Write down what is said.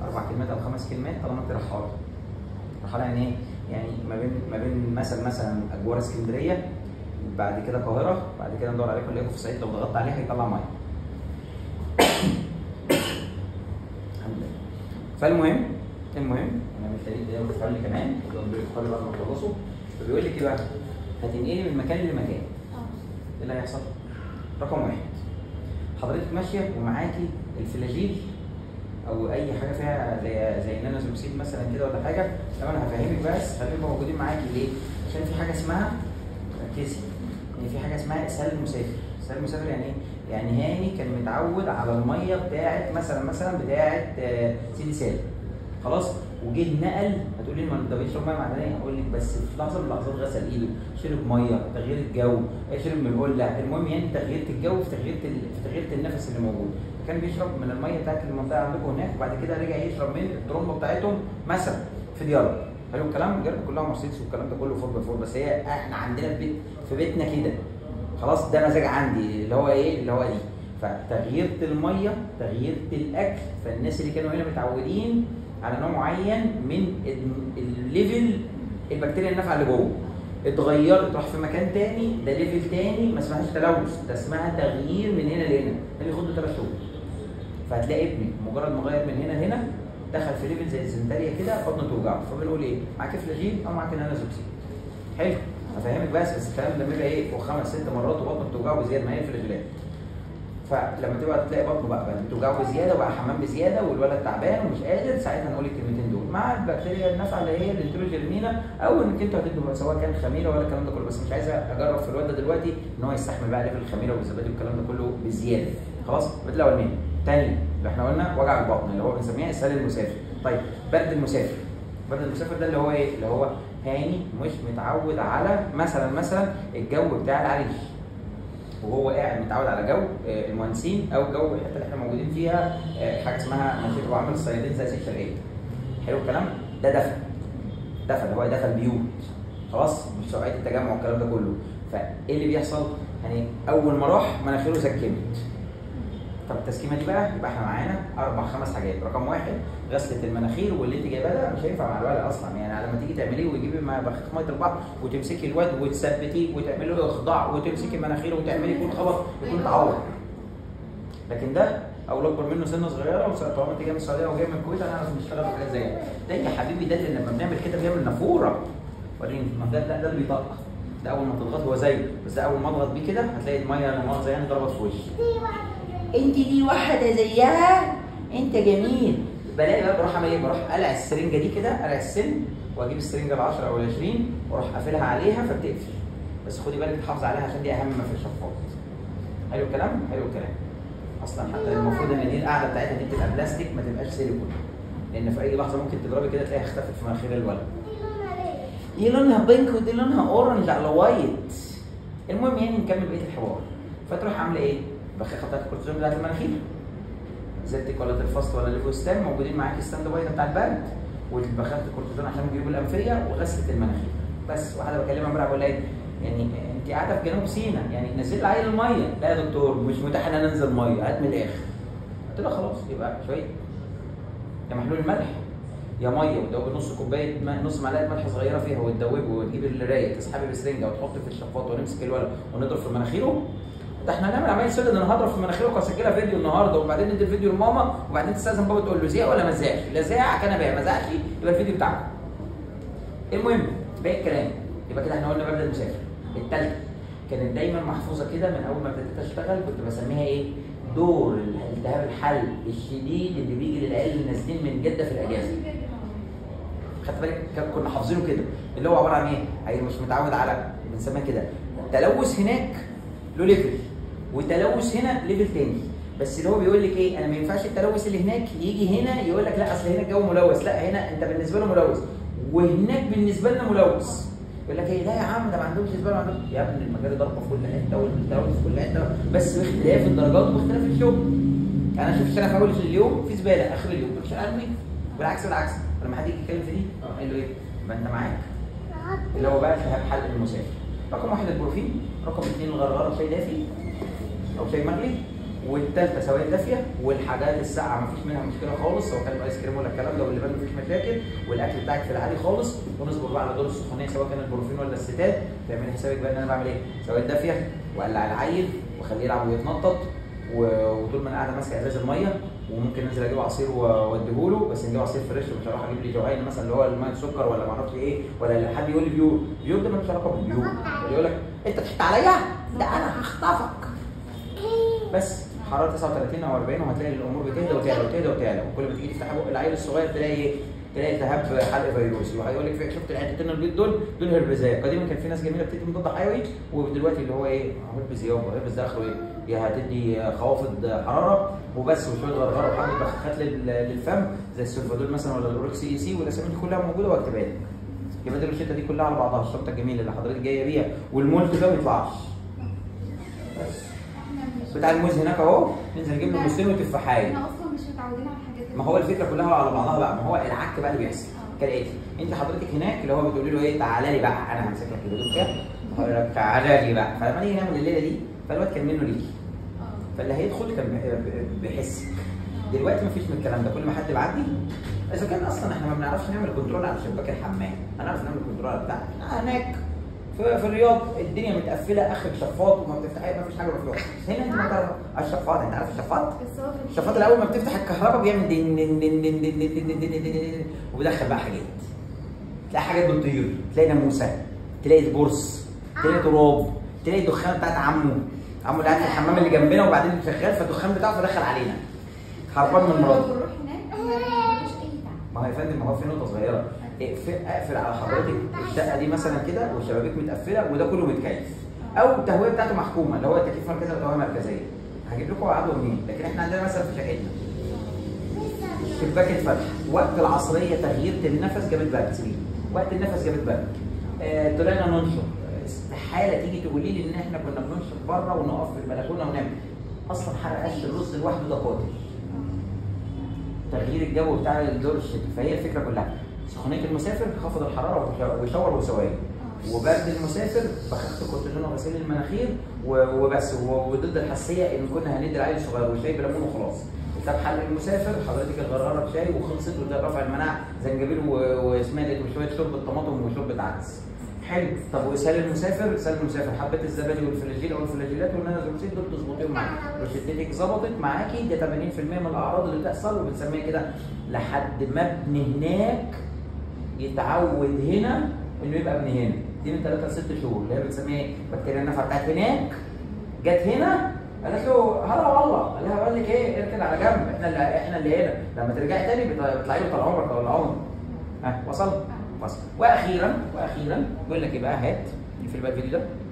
4 كلمات او 5 كلمات طالما انت رحاله. رحاله يعني ايه؟ يعني ما بين مثلا اجوار اسكندريه، بعد كده القاهره، بعد كده ندور عليكم نلاقيكم في الصعيد، لو ضغطت عليه هيطلع ميه. الحمد لله. فالمهم انا محتاج ده بتفعل لي كمان بعد ما تخلصوا، فبيقول لك ايه بقى؟ هتنقلي من مكان لمكان. ايه اللي هيحصل؟ رقم 1 حضرتك ماشيه ومعاكي الفلاجيل او اي حاجه فيها زي النانوزوكسيد مثلا كده ولا حاجه. طبعا انا هفهمك بس خليكم موجودين معاكي ليه؟ عشان في حاجه اسمها، ركزي، ان في حاجه اسمها اسهال المسافر. اسهال المسافر يعني ايه؟ يعني هاني كان متعود على الميه بتاعت مثلا بتاعت سيدي سالم، خلاص، وجه نقل. هتقول لي ما ده بيشرب ميه معدنيه، اقول لك بس في لحظه من اللحظات غسل ايده، شرب ميه، تغيير الجو، شرب من القله، المهم يعني تغيير الجو في تغيير النفس اللي موجود. كان بيشرب من الميه بتاعت المنطقه عندكم هناك، وبعد كده رجع يشرب من الترومبه بتاعتهم مثلا في ديالى. حلو الكلام؟ ديالى كلها مرسيدس والكلام ده كله 4x4، بس هي احنا عندنا في بيتنا كده، خلاص، ده مزاج عندي اللي هو ايه؟ اللي هو دي. فتغيير الميه، تغيير الاكل، فالناس اللي كانوا هنا متعودين على نوع معين من الليفل البكتيريا النافعه اللي جوه، اتغيرت راح في مكان تاني، ده ليفل تاني، ما اسمهاش تلوث، ده اسمها تغيير من هنا لهنا، ده بياخد له 3 شهور. فهتلاقي ابني مجرد ما غير من هنا لهنا دخل في ليفل زي الزنتاريا كده، بطنه توجعه، فبنقول ايه؟ معاك فلاجيل او معاك نانوزوكسيد. حلو؟ هفهمك بس الكلام لما يبقى ايه؟ فوق 5 6 مرات وبطنه بتوجعه بزياده، ما هي الفلاجيلات. فلما تبقى تلاقي بطنه بقى بتوجعه بزياده وبقى حمام بزياده والولد تعبان ومش قادر، ساعتها نقول الكلمتين دول مع البكتيريا النافعه اللي هي الانتروجيرمينا، او انك انتوا هتدوا سواء كان خميره ولا الكلام ده كله. بس مش عايز اجرب في الواد ده دلوقتي ان هو يستحمل بقى ليفل الخميره والزبادي والكلام ده كله بزياده. خلاص؟ البدله الاولانيه. تاني اللي احنا قلنا وجع البطن اللي هو بنسميها اسهال المسافر. طيب برد المسافر. برد المسافر ده اللي هو ايه؟ اللي هو هاني مش متعود على مثلا الجو بتاع العريش، وهو قاعد متعود على جو المهندسين او جو الحته اللي احنا موجودين فيها، حاجه اسمها منطقه وعمل الصيادين زي الشرقيه. حلو الكلام؟ ده دفى اللي هو دفى البيوت، خلاص، مش سرعه التجمع والكلام ده كله. فايه اللي بيحصل؟ يعني اول ما راح مناخيره زكمت. طب التسكيمه دي بقى يبقى احنا معانا 4 5 حاجات. رقم 1 غسله المناخير، واللي انت جايباه ده مش هينفع مع الولد اصلا، يعني لما تيجي تعمليه وتجيبي بخاخ ميه البحر وتمسكي الواد وتثبتيه وتعملي له اخضاع وتمسكي مناخيره وتعملي يكون خبط يكون تعور. لكن ده او اكبر منه سنه صغيره، وطالما انت جاي من السعوديه او جاي من الكويت هنعرف نشتغل في حاجات زي ده. يا حبيبي ده اللي لما بنعمل كده بيعمل نافوره. وريني ده اللي بيطقطق. ده اول ما تضغط هو زيه، بس ده اول ما اضغط بيه كده هتلاقي الميه لا مؤاخذه يعني ضربت في وشي. انت دي واحده زيها، انت جميل. بلاقي بقى بروح اعمل ايه؟ بروح قلع السرنجه دي كده، قلع السن، واجيب السرنجه ال 10 او ال 20 واروح قافلها عليها فبتقفل. بس خدي بالك تحافظي عليها عشان دي اهم ما في الشفاط. حلو الكلام؟ حلو الكلام. اصلا حتى المفروض ان دي القاعده بتاعتها دي بتبقى بلاستيك ما تبقاش سيليكون، لان في اي لحظه ممكن تضربي كده تلاقيها اختفت في مناخير الولد. دي لونها بينك ودي لونها اورنج على وايت. المهم يعني نكمل بقيه الحوار. فتروح عامله ايه؟ البخاخه بتاعت الكورتيزون بتاعت المناخير، زيتك ولا الفاست ولا ليفوستان موجودين معاكي، ستاند باي بتاع البرد، والبخاخه الكورتيزون عشان الجيوب الانفيه، وغسله المناخير. بس واحده بكلمها امبارح بقول لها ايه؟ يعني انت قاعده في جنوب سيناء، يعني نزل لي عيل الميه. لا يا دكتور مش متاح ان انا انزل ميه، هات من الاخر. قلت لها خلاص يبقى شويه يا محلول الملح يا ميه، وتدوبي نص كوبايه نص معلقه ملح صغيره فيها وتدوبي وتجيبي الرايه تسحبي بسرنجه وتحطي في الشفاط ونمسك الولد ونضرب في مناخيره. ده احنا هنعمل عمليه سودا ان انا هضرب في مناخيره وهسجلها فيديو النهارده، وبعدين ندي الفيديو لماما، وبعدين تستاذن بابا تقول له زيق ولا ما زيقش، لا زيق كان بقى ما زعش يبقى الفيديو بتاعكم. المهم باقي الكلام يبقى كده احنا قلنا مبدا المسافر. الثالثه كانت دايما محفوظه كده من اول ما ابتديت اشتغل، كنت بسميها ايه؟ دور الالتهاب الحلق الشديد اللي بيجي للعيال اللي نازلين من جده في الاجازه. خدت بالك؟ كنا حافظينه كده، اللي هو عباره عن ايه؟ عيل مش متعود على، بنسميها كده تلوث هناك له ليفل، وتلوث هنا ليفل تاني. بس اللي هو بيقول لك ايه؟ انا ما ينفعش التلوث اللي هناك يجي هنا يقول لك لا اصل هنا الجو ملوث، لا هنا انت بالنسبه له ملوث وهناك بالنسبه لنا ملوث. يقول لك ايه؟ لا يا عم ده ما عندهمش زباله، عندهم يا ابني المجاري ضربه في كل حته والتلوث في كل حته، بس باختلاف الدرجات واختلاف الشغل. يعني انا اشوف الشارع في اول اليوم في زباله، اخر اليوم مش عارف بالعكس لما حد يجي يتكلم في دي قال له ايه؟ ما انت معاك. اللي هو بقى التهاب حلق المسافر. رقم 1 البروفين، رقم 2 الغرغره شاي دافي او شاي مغلي، والثالثه سوائل دافيه، والحاجات الساقعه مفيش منها مشكله خالص، سواء كان ايس كريم ولا الكلام ده واللي بالك مفيش مشاكل، والاكل بتاعك في العادي خالص. ونصبر بقى على دور السخونيه سواء كان البروفين ولا الستات. تعملي حسابك بقى ان انا بعمل ايه؟ سوائل دافيه واقلع العيل واخليه يلعب ويتنطط، وطول ما انا قاعده ماسكه ازاز الميه، وممكن انزل اجيب عصير واديه له، بس نجيب عصير فريش، مش هروح اجيب لي جوعين مثلا اللي هو الميه سكر ولا ما اعرفش ايه، ولا حد يقول لي بيور. بيور ده ملوش علاقه بالبيور، اللي يقول لك انت ضحكت عليا؟ لا انا هخطفك. بس حراره 39 او 40 وهتلاقي الامور بتهدى وتعلى وتهدى وتعلى، وكل ما تيجي تفتح بق العيل الصغير تلاقي ايه؟ تلاقي التهاب حلق فيروسي، وهيقول لك شفت الحتتين البيض دول هربزات. قديما كان في ناس جميله بتدي مضاد حيوي، ودلوقتي اللي هو ايه؟ هربز يابا، هربز ده اخره ايه؟ يا هتدي خوافض حراره وبس وشويه غرغره وحبه بخاخات للفم زي السولفادول مثلا ولا الاوركسي اي سي، والاسامي دي كلها موجوده واكتبها لك. يبقى دي الروشته دي كلها على بعضها، الشنطه الجميله اللي حضرتك جايه بيها، والمولت ده ما يطلعش. بتاع الموز هناك اهو، ننزل نجيب له موزتين وتفاحيه. احنا اصلا مش متعودين على الحاجات دي. ما هو الفكره كلها على بعضها بقى، ما هو العك بقى اللي بيحصل كالاتي. انت حضرتك هناك اللي هو بتقولي له ايه؟ تعالى لي بقى انا همسك لك الهدوم كده، هقول لك تعالى لي بقى. فلما نيجي نعمل الليله دي فالواد كان منه ليكي، فاللي هيدخل كان بيحس. دلوقتي مفيش من الكلام ده، كل ما حد بعدي اذا كان اصلا احنا ما بنعرفش نعمل كنترول على شباك الحمام، هنعرف نعمل كنترول على بتاع هناك في الرياض الدنيا متقفله اخر شفاط وما بتفتحي، ما فيش حاجه مفتوحه. هنا انت ما تعرف الشفاط، انت عارف الشفاط؟ الشفاط الاول ما بتفتح الكهرباء بيعمل دن دن دن دن دن دن دن دن، وبيدخل بقى حاجات. تلاقي حاجات بتطير، تلاقي ناموسه، تلاقي برص، تلاقي تراب، تلاقي الدخان بتاعت عمه اللي قاعد في الحمام اللي جنبنا وبعدين شغال، فالدخان بتاعه فدخل علينا. هربان من مراته. بنروح هناك ما فيش اي تعب. ما هو يا فندم، ما هو في نقطه صغيره، اقفل على حضرتك الشقه دي مثلا كده والشبابيك متقفله وده كله متكيف، او التهويه بتاعته محكومه اللي هو التكييف مركزي وتهويه مركزيه. هجيب لكم عدوى منين؟ لكن احنا عندنا مثلا في شقتنا شباك اتفتح وقت العصريه، تغيير النفس جابت برد، وقت النفس جابت برد. طلعنا ننشر، استحاله تيجي تقولي لي ان احنا كنا بننشر بره ونقف في البلكونه ونعمل. اصلا حرق قش الرز لوحده ده قاتل. تغيير الجو بتاع الدور الشتوي، فهي الفكره كلها سخونيه المسافر خفض الحراره ويشاور وسوائل، وبرد المسافر بخاخه الكورتيزون وغسيل المناخير وبس، وضد الحساسيه ان كنا هندي العيل الصغير وشاي بليمون وخلاص. كتاب حل المسافر حضرتك الغراره بشاي وخلصت، وده رفع المناعه زنجبيل واسمها ايه وشويه شوربه طماطم وشوربه عدس. حلو. طب واسهال المسافر، اسهال المسافر حبه الزبادي والفلاجيل او الفلاجيلات والنانازومسين دول تظبطيهم معاكي، روشتتك ظبطت معاكي، ده 80% من الاعراض اللي بتحصل، وبنسميها كده لحد ما ابن هناك يتعود هنا انه يبقى ابن هنا. دي من 3 ل 6 شهور اللي هي بنسميها ايه؟ بكتيريا النفع بتاعت هناك جت هنا قالت له هلا والله، قال لها بقول لك ايه؟ اركن على جنب، احنا اللي هنا، لما ترجعي تاني بتطلعي له طال عمرك ولا عمر. ها وصل؟ واخيرا بيقول لك ايه بقى؟ هات في الفيديو ده